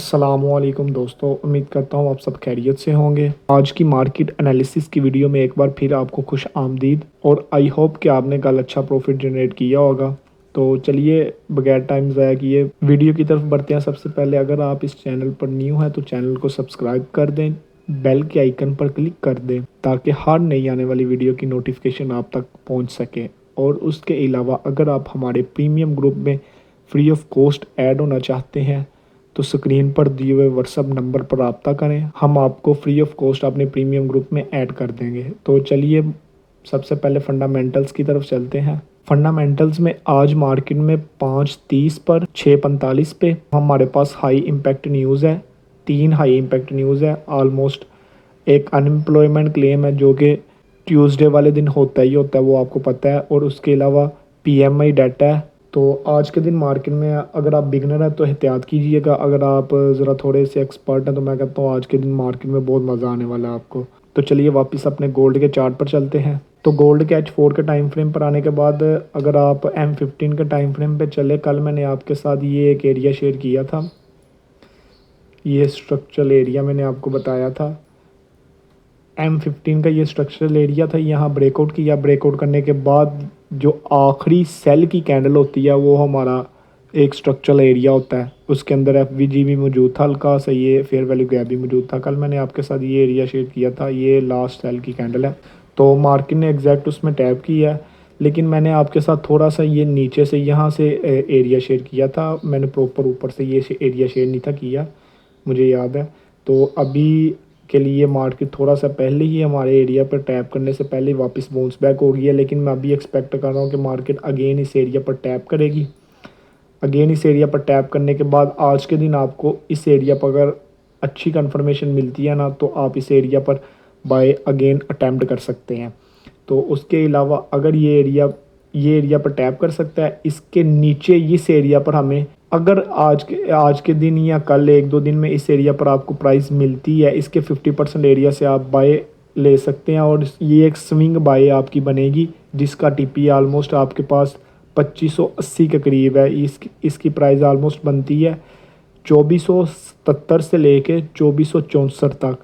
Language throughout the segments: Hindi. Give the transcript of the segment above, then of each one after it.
अस्सलामुअलैकुम दोस्तों, उम्मीद करता हूँ आप सब खैरियत से होंगे। आज की मार्केट एनालिसिस की वीडियो में एक बार फिर आपको खुश आमदीद और आई होप कि आपने कल अच्छा प्रॉफिट जनरेट किया होगा। तो चलिए बगैर टाइम ज़ाया किए वीडियो की तरफ बढ़ते हैं। सबसे पहले अगर आप इस चैनल पर न्यू हैं तो चैनल को सब्सक्राइब कर दें, बेल के आइकन पर क्लिक कर दें ताकि हर नई आने वाली वीडियो की नोटिफिकेशन आप तक पहुँच सके। और उसके अलावा अगर आप हमारे प्रीमियम ग्रुप में फ्री ऑफ कॉस्ट ऐड होना चाहते हैं तो स्क्रीन पर दिए हुए व्हाट्सअप नंबर पर रब्ता करें, हम आपको फ्री ऑफ कॉस्ट अपने प्रीमियम ग्रुप में ऐड कर देंगे। तो चलिए सबसे पहले फंडामेंटल्स की तरफ चलते हैं। फंडामेंटल्स में आज मार्केट में 5:30 पर 6:45 पे हमारे पास हाई इम्पैक्ट न्यूज़ है। 3 हाई इम्पैक्ट न्यूज़ है। ऑलमोस्ट एक अनएम्प्लॉयमेंट क्लेम है जो कि ट्यूसडे वाले दिन होता ही होता है, वो आपको पता है। और उसके अलावा पीएमआई डाटा है। तो आज के दिन मार्केट में अगर आप बिगनर हैं तो एहतियात कीजिएगा, अगर आप ज़रा थोड़े से एक्सपर्ट हैं तो मैं कहता हूँ आज के दिन मार्केट में बहुत मज़ा आने वाला है आपको। तो चलिए वापस अपने गोल्ड के चार्ट पर चलते हैं। तो गोल्ड के H4 के टाइम फ्रेम पर आने के बाद अगर आप M15 के टाइम फ्रेम पे चले, कल मैंने आपके साथ ये एक एरिया शेयर किया था, ये स्ट्रक्चरल एरिया मैंने आपको बताया था। M15 का ये स्ट्रक्चरल एरिया था, यहाँ ब्रेकआउट किया। ब्रेकआउट करने के बाद जो आखिरी सेल की कैंडल होती है वो हमारा एक स्ट्रक्चरल एरिया होता है, उसके अंदर FVG भी मौजूद था, हल्का सा ये फेयर वैल्यू गैप भी मौजूद था। कल मैंने आपके साथ ये एरिया शेयर किया था, ये लास्ट सेल की कैंडल है। तो मार्केट ने एग्जैक्ट उसमें टैप किया है, लेकिन मैंने आपके साथ थोड़ा सा ये नीचे से यहाँ से एरिया शेयर किया था। मैंने प्रॉपर ऊपर से ये एरिया शेयर नहीं था किया, मुझे याद है। तो अभी के लिए मार्केट थोड़ा सा पहले ही हमारे एरिया पर टैप करने से पहले वापस बाउंस बैक हो गई है, लेकिन मैं अभी एक्सपेक्ट कर रहा हूँ कि मार्केट अगेन इस एरिया पर टैप करेगी। अगेन इस एरिया पर टैप करने के बाद आज के दिन आपको इस एरिया पर अगर अच्छी कंफर्मेशन मिलती है ना तो आप इस एरिया पर बाय अगेन अटैम्प्ट कर सकते हैं। तो उसके अलावा अगर ये एरिया पर टैप कर सकता है, इसके नीचे इस एरिया पर हमें अगर आज के दिन या कल 1-2 दिन में इस एरिया पर आपको प्राइस मिलती है, इसके 50% एरिया से आप बाय ले सकते हैं और ये एक स्विंग बाय आपकी बनेगी जिसका टीपी ऑलमोस्ट आपके पास 2580 के करीब है। इसकी प्राइस ऑलमोस्ट बनती है 2477 से लेके 2464 तक।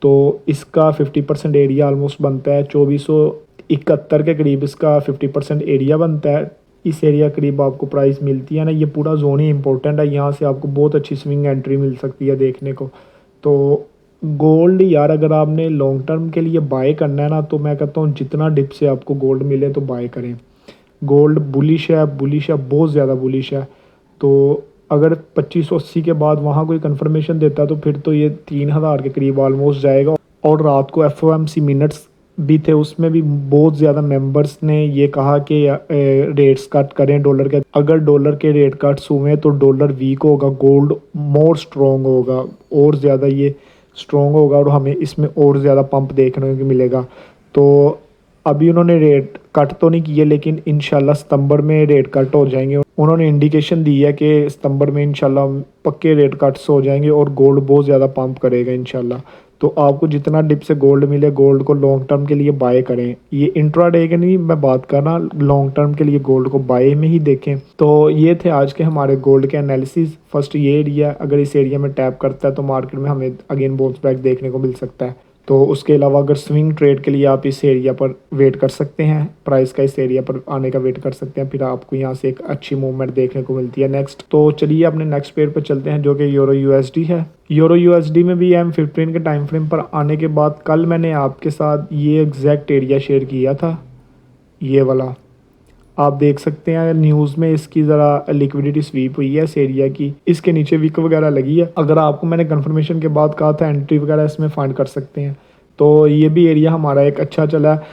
तो इसका 50% एरिया ऑलमोस्ट बनता है 2471 के करीब, इसका 50% एरिया बनता है। इस एरिया करीब आपको प्राइस मिलती है ना, ये पूरा जोन ही इंपॉर्टेंट है, यहाँ से आपको बहुत अच्छी स्विंग एंट्री मिल सकती है देखने को। तो गोल्ड यार अगर आपने लॉन्ग टर्म के लिए बाय करना है ना तो मैं कहता हूँ जितना डिप से आपको गोल्ड मिले तो बाय करें। गोल्ड बुलिश है, बहुत ज़्यादा बुलिश है। तो अगर 2580 के बाद वहाँ कोई कंफर्मेशन देता है तो फिर तो ये 3000 के करीब ऑलमोस्ट जाएगा। और रात को FOMC मिनट्स भी थे, उसमें भी बहुत ज़्यादा मेंबर्स ने ये कहा कि रेट्स कट करें डॉलर के। अगर डॉलर के रेट कट्स हुए तो डॉलर वीक होगा, गोल्ड मोर स्ट्रॉन्ग होगा, और ज़्यादा ये स्ट्रॉन्ग होगा और हमें इसमें और ज़्यादा पंप देखने को मिलेगा। तो अभी उन्होंने रेट कट तो नहीं किए, लेकिन इंशाल्लाह सितंबर में रेट कट हो जाएंगे। उन्होंने इंडिकेशन दी है कि सितंबर में इंशाल्लाह पक्के रेट कट्स हो जाएंगे और गोल्ड बहुत ज़्यादा पंप करेगा इंशाल्लाह। तो आपको जितना डिप से गोल्ड मिले गोल्ड को लॉन्ग टर्म के लिए बाय करें। ये इंट्राडे के नहीं मैं बात कर रहा, लॉन्ग टर्म के लिए गोल्ड को बाय में ही देखें। तो ये थे आज के हमारे गोल्ड के एनालिसिस। फर्स्ट ये एरिया, अगर इस एरिया में टैप करता है तो मार्केट में हमें अगेन बाउंस बैक देखने को मिल सकता है। तो उसके अलावा अगर स्विंग ट्रेड के लिए आप इस एरिया पर वेट कर सकते हैं, प्राइस का इस एरिया पर आने का वेट कर सकते हैं, फिर आपको यहाँ से एक अच्छी मूवमेंट देखने को मिलती है। नेक्स्ट तो चलिए अपने नेक्स्ट पेयर पर चलते हैं जो कि यूरो USD है। यूरो USD में भी M15 के टाइम फ्रेम पर आने के बाद कल मैंने आपके साथ ये एग्जैक्ट एरिया शेयर किया था, ये वाला आप देख सकते हैं न्यूज़ में इसकी ज़रा लिक्विडिटी स्वीप हुई है इस एरिया की, इसके नीचे विक वगैरह लगी है। अगर आपको मैंने कंफर्मेशन के बाद कहा था एंट्री वगैरह इसमें फाइंड कर सकते हैं। तो ये भी एरिया हमारा एक अच्छा चला है।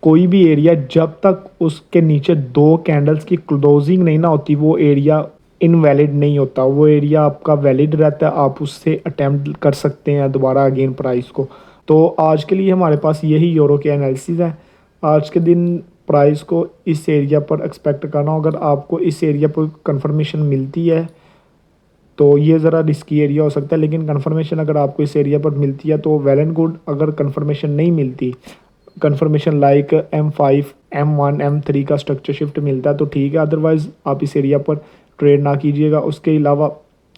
कोई भी एरिया जब तक उसके नीचे 2 कैंडल्स की क्लोजिंग नहीं ना होती वो एरिया इनवैलिड नहीं होता, वो एरिया आपका वैलिड रहता है, आप उससे अटैम्प्ट कर सकते हैं दोबारा अगेन प्राइस को। तो आज के लिए हमारे पास यही यूरो के एनालिसिस है। आज के दिन प्राइस को इस एरिया पर एक्सपेक्ट करना, अगर आपको इस एरिया पर कंफर्मेशन मिलती है तो ये ज़रा रिस्की एरिया हो सकता है, लेकिन कंफर्मेशन अगर आपको इस एरिया पर मिलती है तो वेल एंड गुड। अगर कंफर्मेशन नहीं मिलती, confirmation like M5 M1 M3 का स्ट्रक्चर शिफ्ट मिलता है तो ठीक है, अदरवाइज़ आप इस एरिया पर ट्रेड ना कीजिएगा। उसके अलावा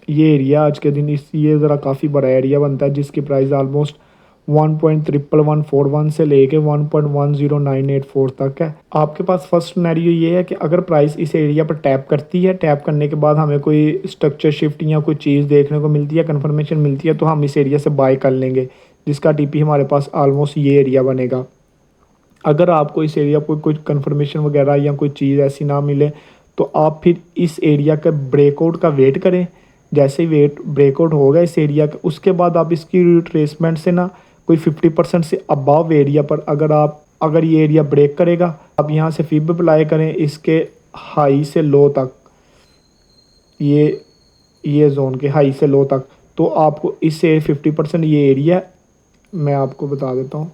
ये एरिया आज के दिन ये ज़रा काफ़ी बड़ा एरिया बनता है जिसकी प्राइस आलमोस्ट 1.11141 से लेके 1.10984 तक है। आपके पास फर्स्ट सिनेरियो ये है कि अगर प्राइस इस एरिया पर टैप करती है, टैप करने के बाद हमें कोई स्ट्रक्चर शिफ्ट या कोई चीज़ देखने को मिलती है, कन्फर्मेशन मिलती है, तो हम इस एरिया से बाय कर लेंगे, जिसका टीपी हमारे पास आलमोस्ट ये एरिया बनेगा। अगर आपको इस एरिया पर कोई कन्फर्मेशन वगैरह या कोई चीज़ ऐसी ना मिले तो आप फिर इस एरिया का ब्रेकआउट का वेट करें। जैसे ही ब्रेकआउट होगा इस एरिया का, उसके बाद आप इसकी रिट्रेसमेंट से ना कोई 50% से अबव एरिया पर अगर ये एरिया ब्रेक करेगा, आप यहाँ से फिब अप्लाई करें इसके हाई से लो तक, ये जोन के हाई से लो तक, तो आपको इससे 50% ये एरिया मैं आपको बता देता हूँ,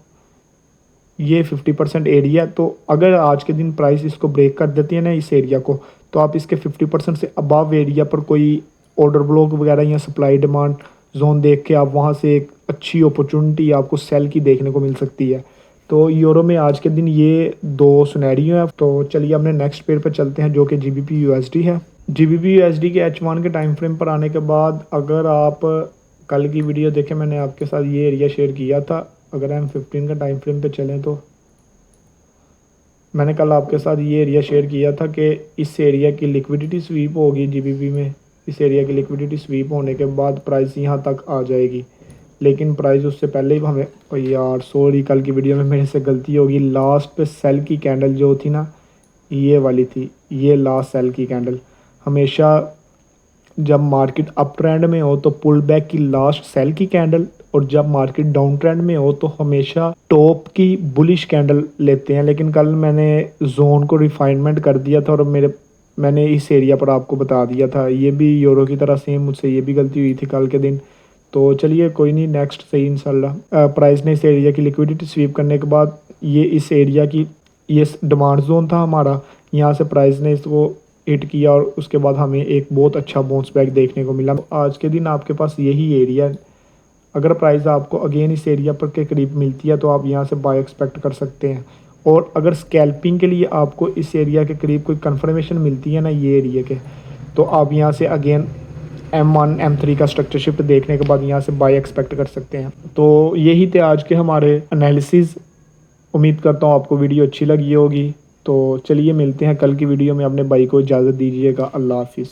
ये 50% एरिया। तो अगर आज के दिन प्राइस इसको ब्रेक कर देती है ना इस एरिया को, तो आप इसके 50% से अबव एरिया पर कोई ऑर्डर ब्लॉक वगैरह या सप्लाई डिमांड जोन देख के आप वहाँ से एक अच्छी अपॉर्चुनिटी आपको सेल की देखने को मिल सकती है। तो यूरो में आज के दिन ये दो सिनेरियो है। तो चलिए अपने नेक्स्ट पेयर पर चलते हैं जो कि GBP/USD है। GBP/USD के H1 के टाइम फ्रेम पर आने के बाद अगर आप कल की वीडियो देखें, मैंने आपके साथ ये एरिया शेयर किया था। अगर M15 का टाइम फ्रेम पे चलें तो मैंने कल आपके साथ ये एरिया शेयर किया था कि इस एरिया की लिक्विडिटी स्वीप होगी GBP में। इस एरिया की लिक्विडिटी स्वीप होने के बाद प्राइस यहाँ तक आ जाएगी, लेकिन प्राइस उससे पहले ही हमें, यार सॉरी, कल की वीडियो में मेरे से गलती होगी। लास्ट पे सेल की कैंडल जो थी ना, ये वाली थी, ये लास्ट सेल की कैंडल। हमेशा जब मार्केट अप ट्रेंड में हो तो पुल बैक की लास्ट सेल की कैंडल, और जब मार्केट डाउन ट्रेंड में हो तो हमेशा टॉप की बुलिश कैंडल लेते हैं। लेकिन कल मैंने जोन को रिफाइनमेंट कर दिया था और मैंने इस एरिया पर आपको बता दिया था। ये भी यूरो की तरह सेम मुझसे ये भी गलती हुई थी कल के दिन। तो चलिए कोई नहीं, नेक्स्ट सही इंशाल्लाह। प्राइस ने इस एरिया की लिक्विडिटी स्वीप करने के बाद ये इस एरिया की, ये डिमांड जोन था हमारा, यहाँ से प्राइस ने इसको हिट किया और उसके बाद हमें एक बहुत अच्छा बाउंस बैक देखने को मिला। आज के दिन आपके पास यही एरिया है। अगर प्राइस आपको अगेन इस एरिया पर के करीब मिलती है तो आप यहाँ से बाय एक्सपेक्ट कर सकते हैं। और अगर स्कैल्पिंग के लिए आपको इस एरिया के करीब कोई कंफर्मेशन मिलती है ना ये एरिया के, तो आप यहाँ से अगेन M1 M3 का स्ट्रक्चर शिफ्ट देखने के बाद यहाँ से बाय एक्सपेक्ट कर सकते हैं। तो यही थे आज के हमारे एनालिसिस। उम्मीद करता हूँ आपको वीडियो अच्छी लगी होगी। तो चलिए मिलते हैं कल की वीडियो में। अपने भाई को इजाज़त दीजिएगा। अल्लाह हाफिज़।